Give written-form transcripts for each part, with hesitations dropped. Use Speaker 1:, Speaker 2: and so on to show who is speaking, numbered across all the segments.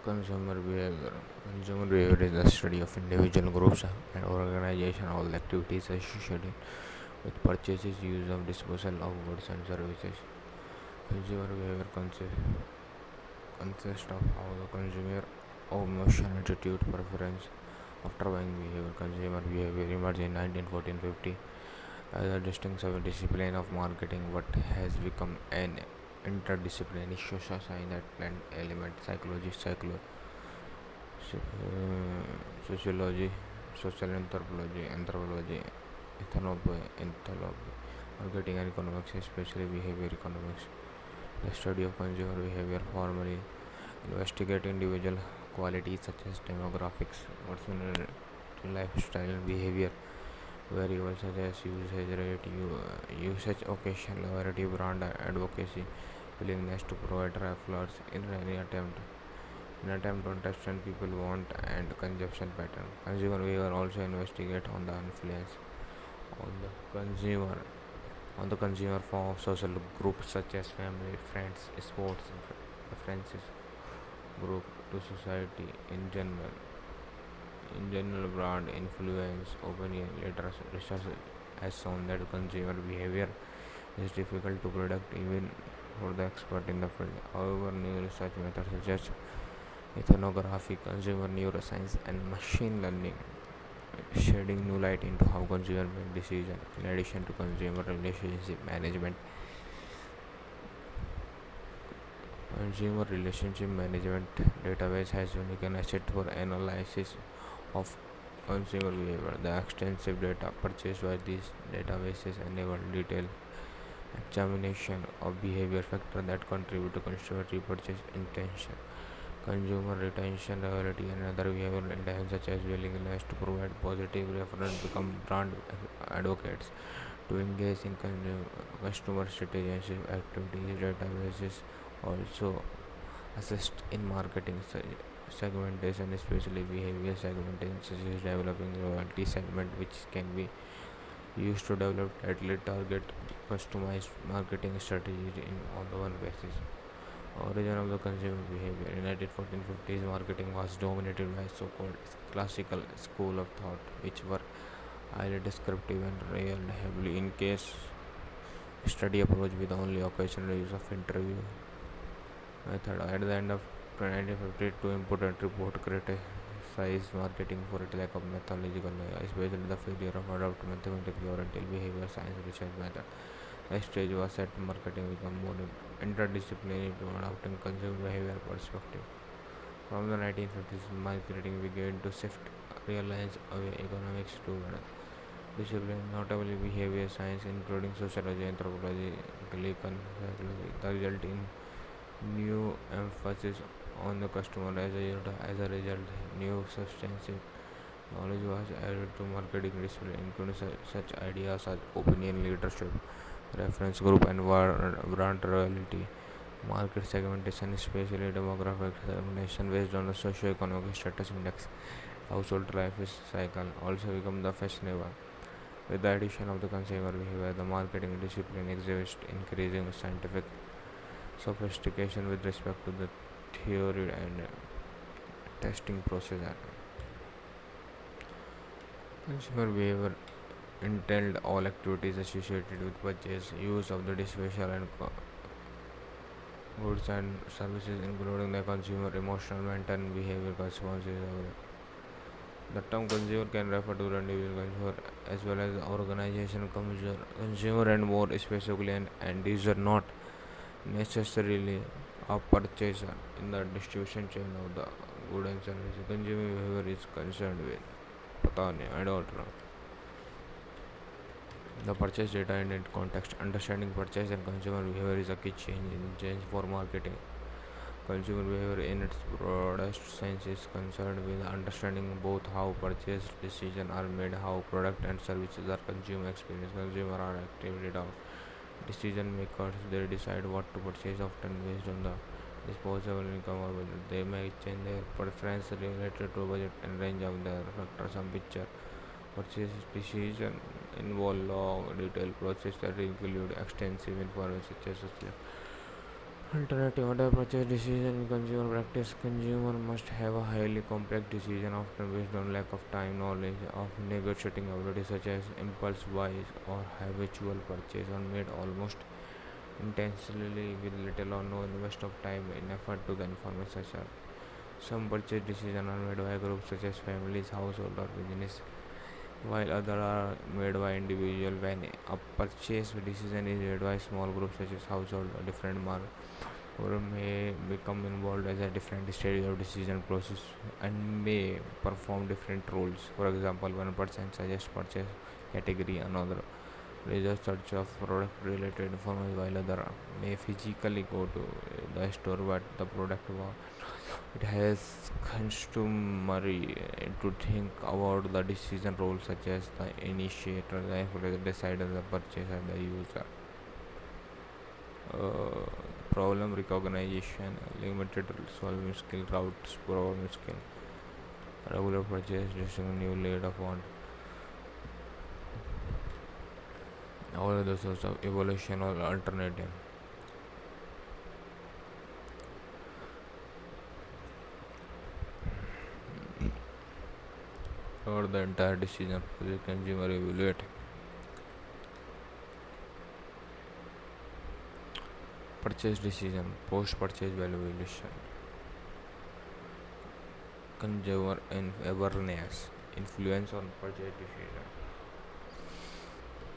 Speaker 1: Consumer behavior. Consumer behavior is the study of individual groups and organization all activities associated with purchases, use of disposal of goods and services. Consumer behavior consists of how the consumer emotion, attitude, preference after buying behavior. Consumer behavior emerged in 1914-50 as a distinct discipline of marketing, but has become an interdisciplinary social science and element sociology, social anthropology, ethnology, marketing and economics, especially behavior economics. The study of consumer behavior formally investigate individual qualities such as demographics, personal lifestyle, and behavior variables such as usage rate, usage occasion, loyalty, brand advocacy, willingness to provide referrals in attempt to understand people want and consumption pattern. Consumer behavior also investigate on the influence on the consumer form of social groups such as family, friends, sports, preferences group to society in general. In general, brand influence opinion leaders research has shown that consumer behavior is difficult to predict even for the expert in the field. However, new research methods such as ethnography, consumer neuroscience, and machine learning shedding new light into how consumers make decisions. In addition to consumer relationship management, consumer relationship management database has unique asset for analysis of consumer behavior. The extensive data purchased by these databases enable detailed examination of behavior factors that contribute to consumer repurchase intention, consumer retention, loyalty, and other behavioral intentions such as willingness to provide positive reference become brand advocates to engage in customer citizenship activities. Databases also assist in marketing segmentation, especially behavior segmentation, such as developing loyalty segment, which can be used to develop tightly target customized marketing strategies on the one basis. Origin of the consumer behavior. In 1940s, marketing was dominated by so-called classical school of thought, which were highly descriptive and relied heavily in case study approach with only occasional use of interview method. At the end of 1950, two important reports criticized marketing for its lack of methodological knowledge, especially the failure of adopt mathematical or behavior science research method. The stage was set to marketing become more interdisciplinary to adopting consumer behavior perspective. From the 1950s, marketing began to shift reliance away economics to discipline, notably behavior science, including sociology, anthropology, clinical psychology. The result in new emphasis on the customer. As a result, new substantive knowledge was added to marketing discipline, including such ideas as opinion leadership, reference group, and brand loyalty. Market segmentation, especially demographic segmentation based on the socio-economic status index, household life cycle, also become the fashionable. With the addition of the consumer behavior, the marketing discipline exhibits increasing scientific sophistication with respect to the theory and testing process. Consumer behavior entailed all activities associated with purchase, use of the disposal and goods and services, including the consumer emotional, mental, and behavior responses. The term consumer can refer to the individual consumer as well as the organization consumer and more specifically an end user, not necessarily a purchaser in the distribution chain of the good and services. Consumer behavior is concerned with पता नहीं, I don't know. The purchase data and its context. Understanding purchase and consumer behavior is a key change for marketing. Consumer behavior in its broadest sense is concerned with understanding both how purchase decisions are made, how product and services are consumed, experience. Consumers are actively decision makers. They decide what to purchase often based on the disposable income or budget. They may change their preference related to budget and range of their factors. Some picture purchase decision involve long detailed process that include extensive information such as Alternative order purchase decision in consumer practice. Consumer must have a highly complex decision, often based on lack of time, knowledge of negotiating ability, such as impulse buys or habitual purchase, are made almost intentionally with little or no invest of time in effort to the information. Such as some purchase decisions are made by groups such as families, household, or business, while others are made by individual. When a purchase decision is made by small groups such as household or different market or may become involved as a different stage of decision process and may perform different roles. For example, one person suggests purchase category, another research search of product related information, while other may physically go to the store but the product it has customary to think about the decision role such as the initiator, the influencer, decider, the purchaser, the user. uh, Problem recognition, limited solving skill, routes problem skill, regular purchase, distinct new lead of want, all other sorts of evolution or alternative, or the entire decision process consumer evaluate. Purchase decision, post purchase valuation, consumer awareness, influence on purchase decision.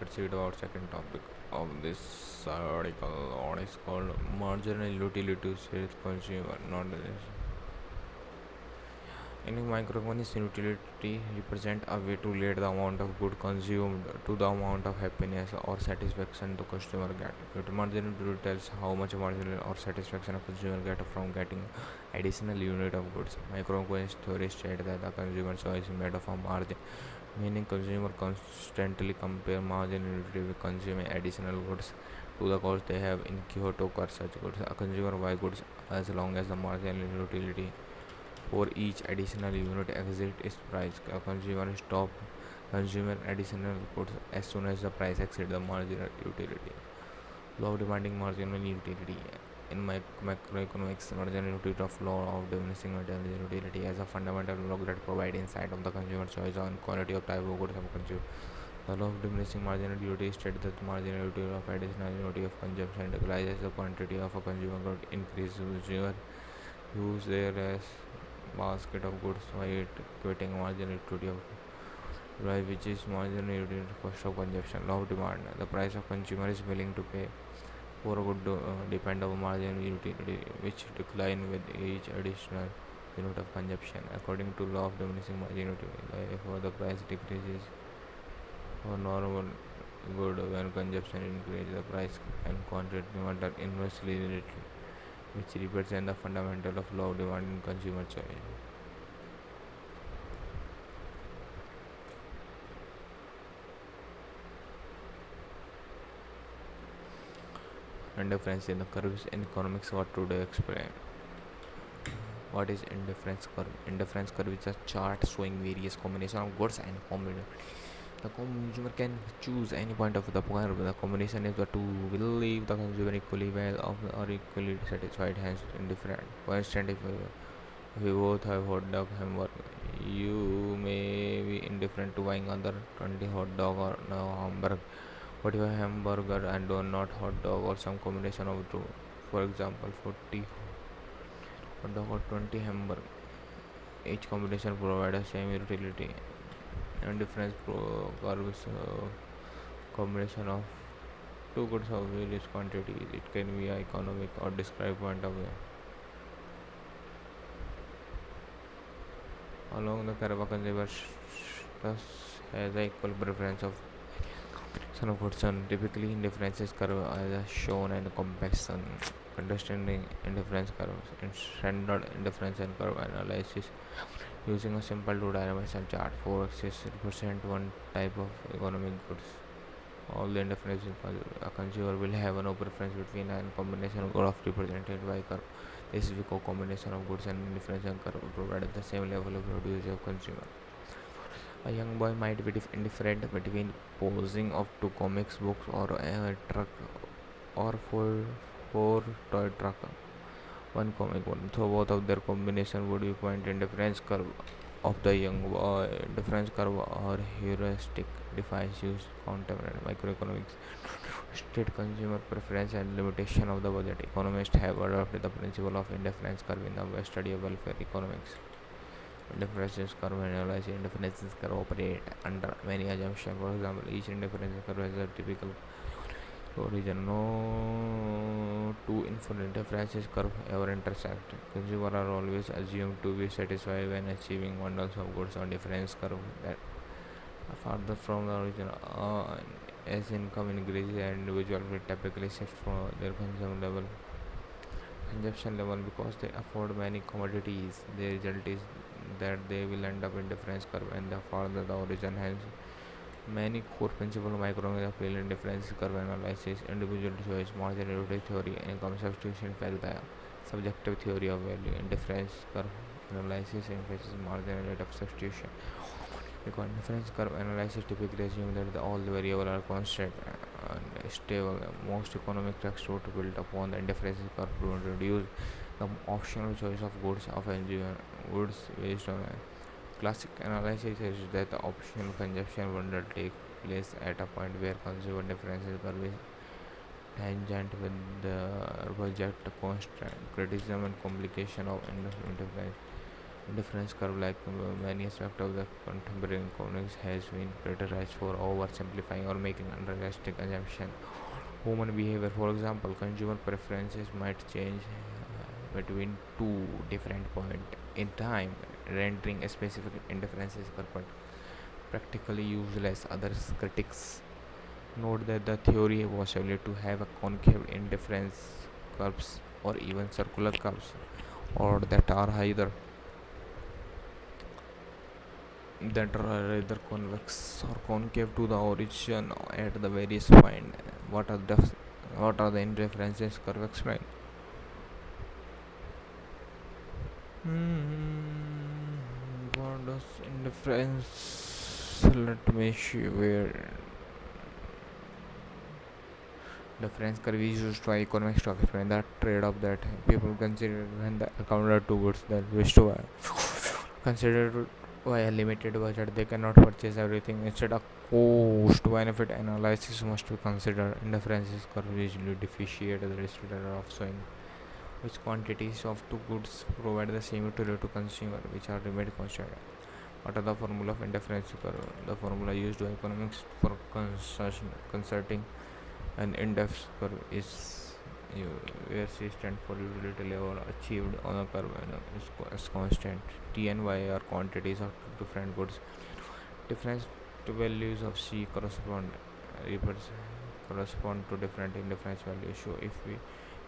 Speaker 1: Let's read about second topic of this article. What is called marginal utility sales consumer, not this. In microeconomics, utility represent a way to relate the amount of good consumed to the amount of happiness or satisfaction the customer get. Marginal utility tells how much marginal or satisfaction a consumer get from getting additional unit of goods. Microeconomics theory states that the consumer choice is made of a margin, meaning consumer constantly compare margin utility with consuming additional goods to the cost they have incurred to acquire such goods. A consumer buy goods as long as the marginal utility for each additional unit exceeds its price. A consumer stop consuming additional goods as soon as the price exceeds the marginal utility. Law of demanding marginal utility. In macroeconomics, marginal utility of law of diminishing marginal utility as a fundamental law that provides insight of the consumer choice on quality of type of goods of consumed. The law of diminishing marginal utility states that the marginal utility of additional unit of consumption decreases the quantity of a consumer good increases consumer use there as basket of goods while equating marginal utility of price, which is marginal utility cost of consumption. Law of demand. The price of consumer is willing to pay for a good depend on marginal utility, which decline with each additional unit of consumption. According to law of diminishing marginal utility, therefore the price decreases for normal good when consumption increases. The price and quantity demand are inversely related, which represent the fundamental of law of demand in consumer choice. Indifference in the curves in economics. What to do explain? What is indifference curve? Indifference curve is a chart showing various combination of goods and combination. The consumer can choose any point of the curve. The combination is the two will leave the consumer equally well or equally satisfied, hence indifferent. For instance, if you both have hot dog hamburger, you may be indifferent to buying other 20 hot dog or no hamburger. What if a hamburger and not hot dog or some combination of two? For example, 40 hot dog or 20 hamburger. Each combination provides the same utility and difference curves combination of two goods of various quantities. It can be economic or describe point of view. Along the curve, a consumer thus has an equal preference of son of Hudson. Typically, indifferences curve as shown in comparison. Understanding indifference curves in standard indifference and curve analysis using a simple two-dimensional chart. Four axes represent one type of economic goods. All the indifference a consumer will have no preference between a combination of graph represented by curve. This is because combination of goods and indifference and curve provide the same level of produce of consumer. A young boy might be indifferent between posing of two comics books or a truck or for 4 toy truck, one comic one. So both of their combination would be point in difference curve of the young boy. Difference curve or heuristic device used contemporary microeconomics, state consumer preference and limitation of the budget. Economists have adopted the principle of indifference curve in the study of welfare economics. Indifference curve analysis. Indifference curve operate under many assumptions. For example, each indifference curve has a typical origin. No two infinite differences curve ever intersect. Consumers are always assumed to be satisfied when achieving bundles of goods on difference curve that are farther from the origin. As income increases, individuals will typically shift from their consumption level because they afford many commodities. The result is that they will end up in difference curve and the farther the origin. Hence, many core principles of microeconomics appeal in difference curve analysis, individual choice, margin utility theory, income substitution. In fact, the subjective theory of value in difference curve analysis emphasizes margin rate of substitution. Because difference curve analysis typically assumes that all the variables are constant and stable. Most economic texts would build upon the difference curve to introduce the optional choice of goods of engineer goods based on a classic analysis is that the optional consumption will take place at a point where consumer differences curve is tangent with the budget constant. Criticism and complication of investment difference curve, like many aspects of the contemporary economics, has been criticized for oversimplifying or making unrealistic assumptions. Human behavior, for example, consumer preferences might change between two different points in time, rendering a specific indifferences curve practically useless. Others critics note that the theory was able to have a concave indifference curves or even circular curves, or that are either convex or concave to the origin at the various point. What are the what are the indifferences curve explain? What does indifference? Let me show where difference curve is used by economics to explain the trade-off that people consider when the encounter two goods that wish to buy. Considered by a limited budget, they cannot purchase everything. Instead, a cost benefit analysis must be considered. Indifferences curve usually differentiate the distributor of showing which quantities of two goods provide the same utility to consumer, which are remained constant. What are the formula of indifference curve? The formula used by economics for concerting an index curve is where C stand for utility level achieved on a curve and is constant. T and Y are quantities of different goods. Difference to values of C correspond to different indifference values. So if we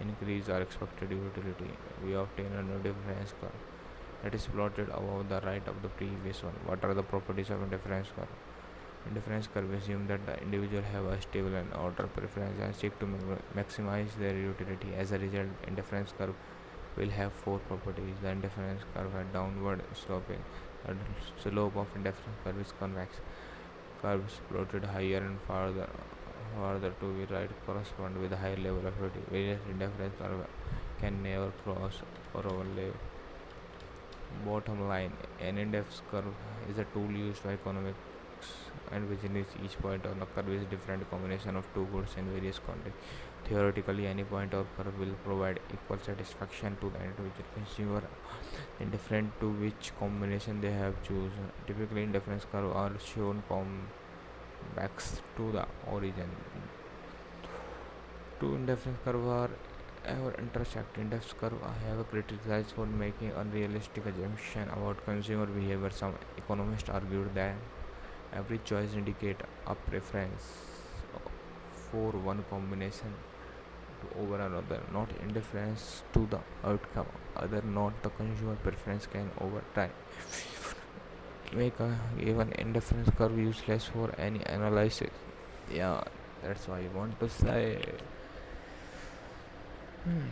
Speaker 1: increase our expected utility, we obtain a new difference curve that is plotted above the right of the previous one. What are the properties of indifference curve? Indifference curve assume that the individual have a stable and order preference and seek to maximize their utility. As a result, indifference curve will have four properties. The indifference curve has downward sloping. The slope of indifference curve is convex. Curves plotted higher and farther to the right correspond with a higher level of utility. Various indifference curve can never cross or overlap. Bottom line, an index curve is a tool used by economics and business. Each point on a curve is a different combination of two goods in various contexts. Theoretically, any point or curve will provide equal satisfaction to the individual consumer, indifferent to which combination they have chosen. Typically, indifference curves are shown convex to the origin. Two indifference curves are ever intersect. Index curve have criticized for making unrealistic assumptions about consumer behavior. Some economists argued that every choice indicates a preference for one combination over another, not indifference to the outcome. Other not the consumer preference can over time make a given indifference curve useless for any analysis. Yeah, that's why I want to say. Hmm.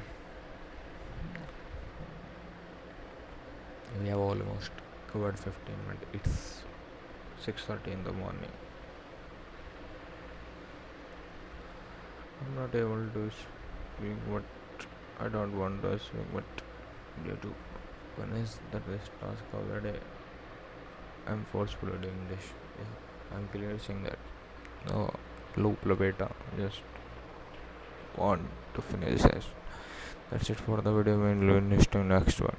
Speaker 1: We have almost covered 15 minutes. It's 6:30 in the morning. I'm not able to sleeping, but I don't want to sleep. But due to finish the best task of the day, I'm forcefully doing this. Yeah, I'm clearly saying that. No, loop beta. Just want to finish this. That's it for the video. We'll next one.